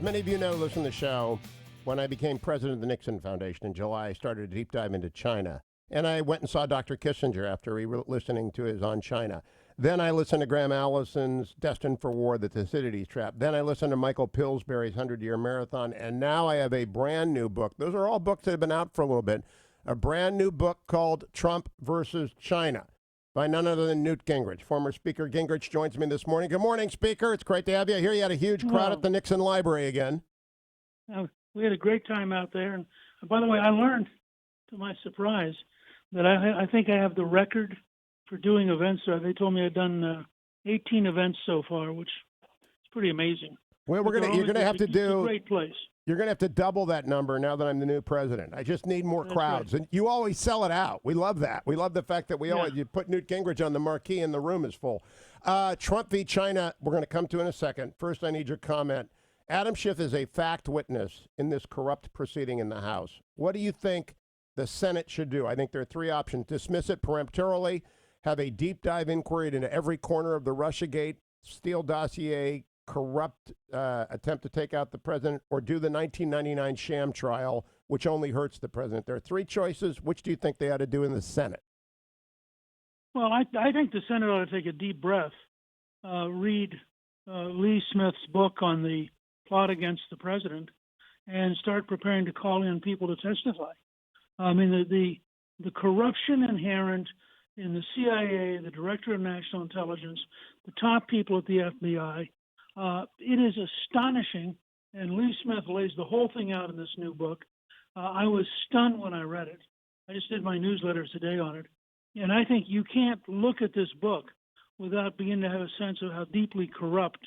Many of you know, listen to the show. When I became president of the Nixon Foundation in July, I started a deep dive into China. And I went and saw Dr. Kissinger after listening to his On China. Then I listened to Graham Allison's Destined for War, The Thucydides Trap. Then I listened to Michael Pillsbury's 100-Year Marathon. And now I have a brand new book. Those are all books that have been out for a little bit. A brand new book called Trump versus China by none other than Newt Gingrich. Former Speaker Gingrich joins me this morning. Good morning, Speaker. It's great to have you. I hear you had a huge crowd at the Nixon Library again. We had a great time out there. And by the way, I learned, to my surprise, that I think I have the record for doing events. They told me I'd done 18 events so far, which is pretty amazing. Well, you're gonna have to do. It's a great place. You're going to have to double that number now that I'm the new president. I just need more crowds. Right. And you always sell it out. We love that. We love the fact that you put Newt Gingrich on the marquee and the room is full. Trump v. China, we're going to come to in a second. First, I need your comment. Adam Schiff is a fact witness in this corrupt proceeding in the House. What do you think the Senate should do? I think there are three options. Dismiss it peremptorily, have a deep dive inquiry into every corner of the Russiagate, Steele dossier, corrupt attempt to take out the president, or do the 1999 sham trial, which only hurts the president. There are three choices. Which do you think they ought to do in the Senate? Well, I think the Senate ought to take a deep breath, read Lee Smith's book on the plot against the president, and start preparing to call in people to testify. I mean, the corruption inherent in the CIA, the Director of National Intelligence, the top people at the FBI, it is astonishing, and Lee Smith lays the whole thing out in this new book. I was stunned when I read it. I just did my newsletter today on it. And I think you can't look at this book without beginning to have a sense of how deeply corrupt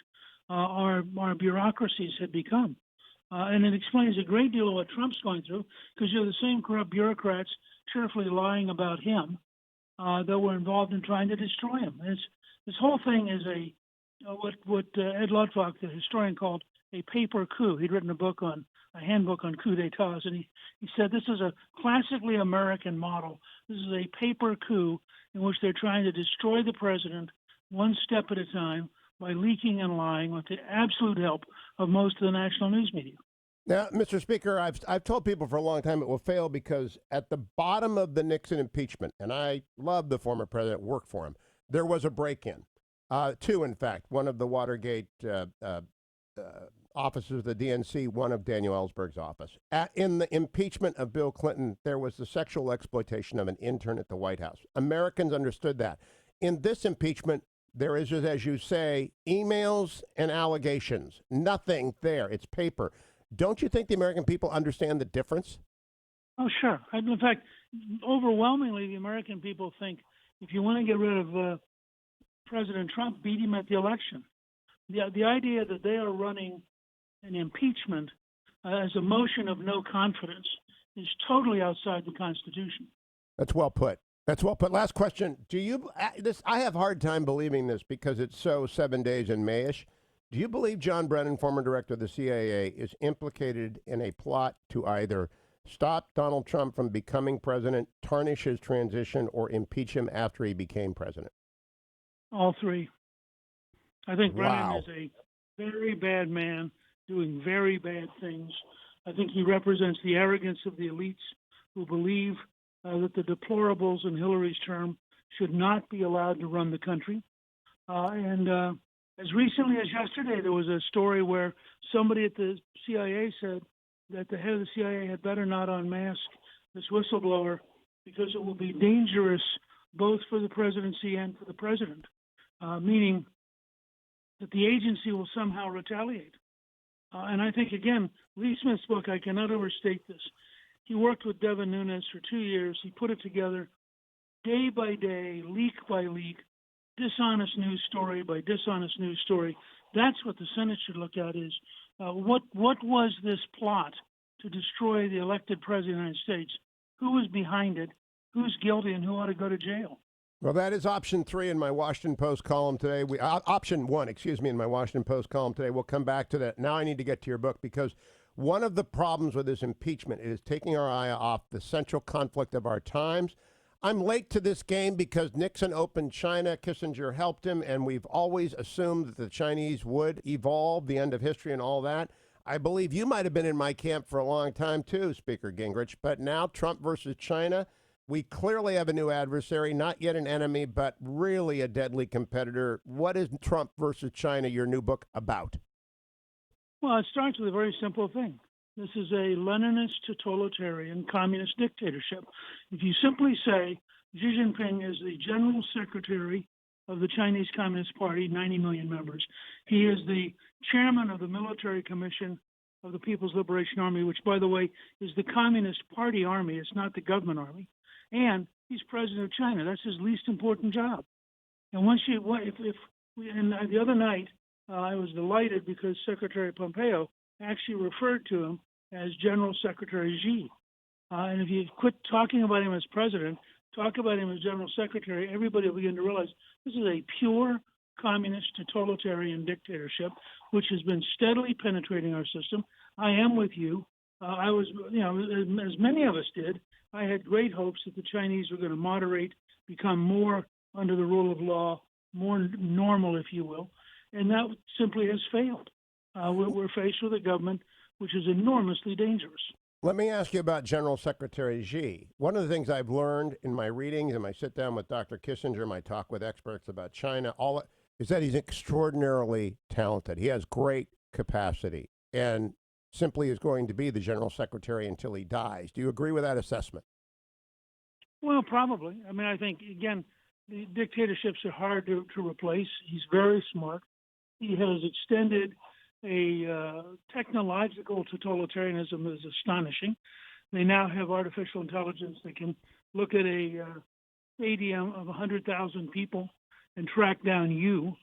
our bureaucracies have become. And it explains a great deal of what Trump's going through, because you're the same corrupt bureaucrats cheerfully lying about him that were involved in trying to destroy him. This whole thing is what Ed Ludwig, the historian, called a paper coup. He'd written a handbook on coup d'etats, and he said this is a classically American model. This is a paper coup in which they're trying to destroy the president one step at a time by leaking and lying with the absolute help of most of the national news media. Now, Mr. Speaker, I've told people for a long time it will fail because at the bottom of the Nixon impeachment, and I love the former president, worked for him, there was a break-in. Two, in fact, one of the Watergate officers of the DNC, one of Daniel Ellsberg's office. In the impeachment of Bill Clinton, there was the sexual exploitation of an intern at the White House. Americans understood that. In this impeachment, there is, as you say, emails and allegations. Nothing there. It's paper. Don't you think the American people understand the difference? Oh, sure. In fact, overwhelmingly, the American people think if you want to get rid of President Trump, beat him at the election. The idea that they are running an impeachment as a motion of no confidence is totally outside the Constitution. That's well put. That's well put. Last question. Do you I have a hard time believing this because it's so 7 days in Mayish. Do you believe John Brennan, former director of the CIA, is implicated in a plot to either stop Donald Trump from becoming president, tarnish his transition, or impeach him after he became president? All three. I think Brennan is a very bad man doing very bad things. I think he represents the arrogance of the elites who believe that the deplorables in Hillary's term should not be allowed to run the country. And as recently as yesterday, there was a story where somebody at the CIA said that the head of the CIA had better not unmask this whistleblower because it will be dangerous both for the presidency and for the president. Meaning that the agency will somehow retaliate. And I think, again, Lee Smith's book, I cannot overstate this. He worked with Devin Nunes for 2 years. He put it together day by day, leak by leak, dishonest news story by dishonest news story. That's what the Senate should look at is what was this plot to destroy the elected president of the United States? Who was behind it? Who's guilty and who ought to go to jail? Well, that is option 3 in my Washington Post column today. Option 1, in my Washington Post column today. We'll come back to that. Now I need to get to your book because one of the problems with this impeachment is taking our eye off the central conflict of our times. I'm late to this game because Nixon opened China, Kissinger helped him, and we've always assumed that the Chinese would evolve, the end of history and all that. I believe you might have been in my camp for a long time too, Speaker Gingrich. But now Trump versus China, we clearly have a new adversary, not yet an enemy, but really a deadly competitor. What is Trump versus China, your new book, about? Well, it starts with a very simple thing. This is a Leninist totalitarian communist dictatorship. If you simply say Xi Jinping is the general secretary of the Chinese Communist Party, 90 million members, he is the chairman of the military commission of the People's Liberation Army, which, by the way, is the Communist Party army. It's not the government army. And he's president of China. That's his least important job. And once you, and the other night, I was delighted because Secretary Pompeo actually referred to him as General Secretary Xi. And if you quit talking about him as president, talk about him as General Secretary, everybody will begin to realize this is a pure communist totalitarian dictatorship, which has been steadily penetrating our system. I am with you. I was, as many of us did, I had great hopes that the Chinese were going to moderate, become more under the rule of law, more normal, if you will. And that simply has failed. We're faced with a government which is enormously dangerous. Let me ask you about General Secretary Xi. One of the things I've learned in my readings and my sit down with Dr. Kissinger, my talk with experts about China, is that he's extraordinarily talented. He has great capacity and simply is going to be the General Secretary until he dies. Do you agree with that assessment? Well, probably. I mean, I think, again, the dictatorships are hard to replace. He's very smart. He has extended a technological totalitarianism that is astonishing. They now have artificial intelligence that can look at a stadium of 100,000 people and track down you.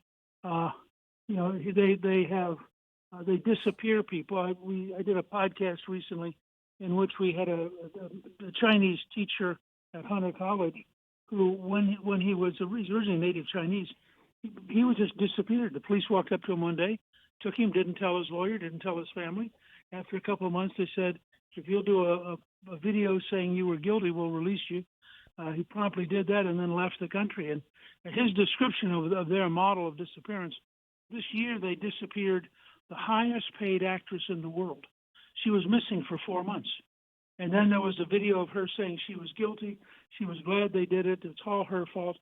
They disappear people. I did a podcast recently in which we had a Chinese teacher at Hunter College who, when he was originally native Chinese, he was just disappeared. The police walked up to him one day, took him, didn't tell his lawyer, didn't tell his family. After a couple of months, they said, if you'll do a video saying you were guilty, we'll release you. He promptly did that and then left the country. And his description of their model of disappearance, this year they disappeared the highest paid actress in the world. She was missing for 4 months. And then there was a video of her saying she was guilty. She was glad they did it. It's all her fault.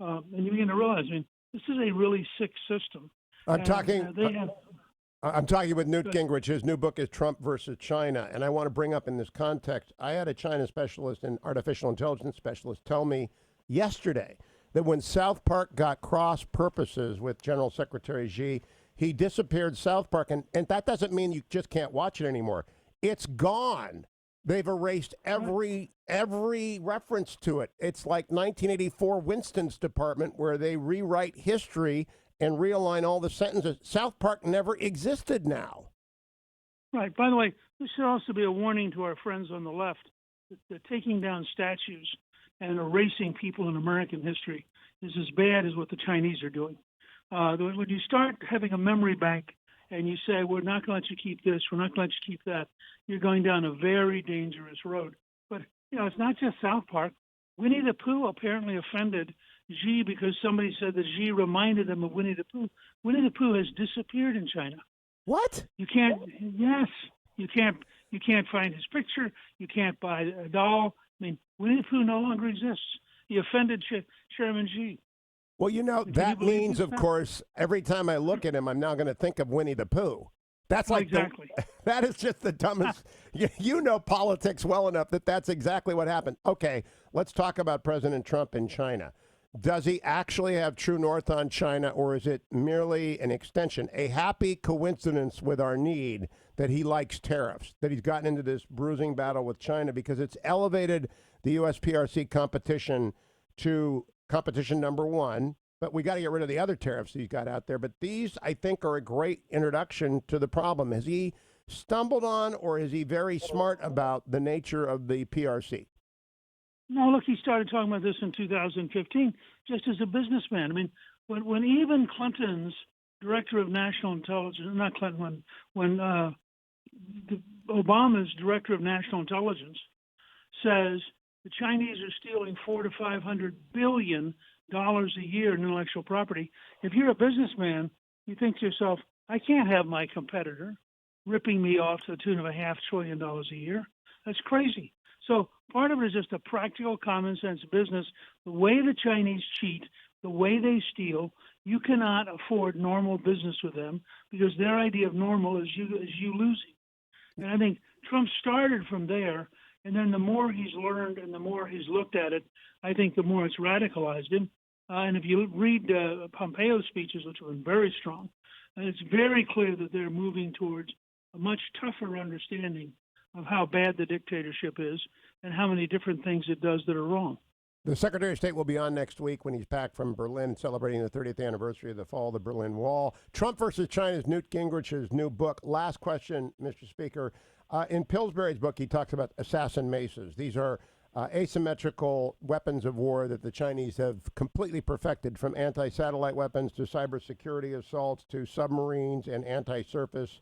And you begin to realize, this is a really sick system. I'm talking with Newt Gingrich. His new book is Trump versus China. And I want to bring up in this context, I had a China specialist and artificial intelligence specialist tell me yesterday that when South Park got cross purposes with General Secretary Xi, he disappeared South Park. And that doesn't mean you just can't watch it anymore. It's gone. They've erased every reference to it. It's like 1984 Winston's Department where they rewrite history and realign all the sentences. South Park never existed now. Right. By the way, this should also be a warning to our friends on the left that taking down statues and erasing people in American history is as bad as what the Chinese are doing. When you start having a memory bank and you say, we're not going to let you keep this, we're not going to let you keep that, you're going down a very dangerous road. But, it's not just South Park. Winnie the Pooh apparently offended Xi because somebody said that Xi reminded them of Winnie the Pooh. Winnie the Pooh has disappeared in China. What? You can't find his picture. You can't buy a doll. Winnie the Pooh no longer exists. He offended Chairman Xi. Well, that means, of course, every time I look at him, I'm now going to think of Winnie the Pooh. That's like exactly. That is just the dumbest. You know politics well enough that that's exactly what happened. Okay, let's talk about President Trump in China. Does he actually have true north on China, or is it merely an extension, a happy coincidence with our need that he likes tariffs, that he's gotten into this bruising battle with China because it's elevated the U.S. PRC competition to competition number one, but we got to get rid of the other tariffs he's got out there. But these, I think, are a great introduction to the problem. Has he stumbled on, or is he very smart about the nature of the PRC? No, look, he started talking about this in 2015, just as a businessman. When even Clinton's director of national intelligence, not Clinton, when Obama's director of national intelligence says the Chinese are stealing $400 to $500 billion a year in intellectual property. If you're a businessman, you think to yourself, I can't have my competitor ripping me off to the tune of $500 billion a year. That's crazy. So part of it is just a practical common sense business. The way the Chinese cheat, the way they steal, you cannot afford normal business with them because their idea of normal is you losing. And I think Trump started from there, and then the more he's learned and the more he's looked at it, I think the more it's radicalized him. And if you read Pompeo's speeches, which have been very strong, it's very clear that they're moving towards a much tougher understanding of how bad the dictatorship is and how many different things it does that are wrong. The Secretary of State will be on next week when he's back from Berlin celebrating the 30th anniversary of the fall of the Berlin Wall. Trump versus China's Newt Gingrich's new book. Last question, Mr. Speaker. In Pillsbury's book, he talks about assassin maces. These are asymmetrical weapons of war that the Chinese have completely perfected, from anti-satellite weapons to cybersecurity assaults to submarines and anti-surface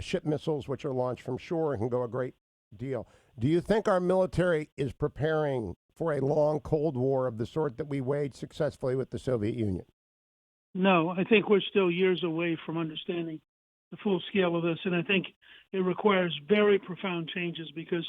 ship missiles, which are launched from shore and can go a great deal. Do you think our military is preparing for a long Cold War of the sort that we waged successfully with the Soviet Union? No, I think we're still years away from understanding the full scale of this, and I think it requires very profound changes because,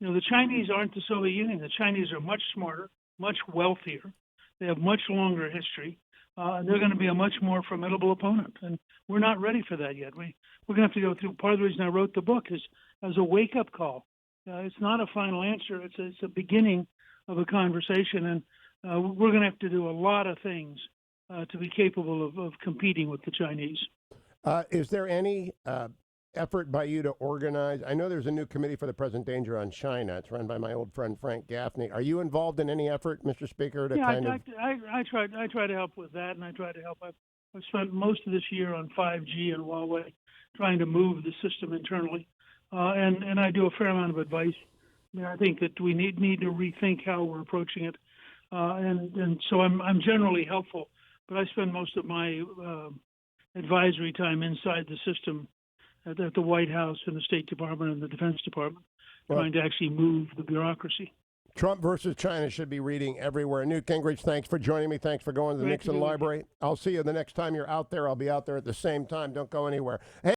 the Chinese aren't the Soviet Union. The Chinese are much smarter, much wealthier. They have much longer history. They're going to be a much more formidable opponent, and we're not ready for that yet. We're going to have to go through. Part of the reason I wrote the book is as a wake-up call. It's not a final answer. It's a beginning of a conversation, and we're going to have to do a lot of things to be capable of competing with the Chinese. Is there any effort by you to organize? I know there's a new committee for the present danger on China. It's run by my old friend Frank Gaffney. Are you involved in any effort, Mr. Speaker, to I try to help with that, and I try to help. I've spent most of this year on 5G and Huawei, trying to move the system internally, and I do a fair amount of advice. I think that we need to rethink how we're approaching it, and so I'm generally helpful, but I spend most of my advisory time inside the system at the White House and the State Department and the Defense Department, trying to actually move the bureaucracy. Trump versus China should be reading everywhere. Newt Gingrich, thanks for joining me. Thanks for going to the Nixon Library. I'll see you the next time you're out there. I'll be out there at the same time. Don't go anywhere. Hey.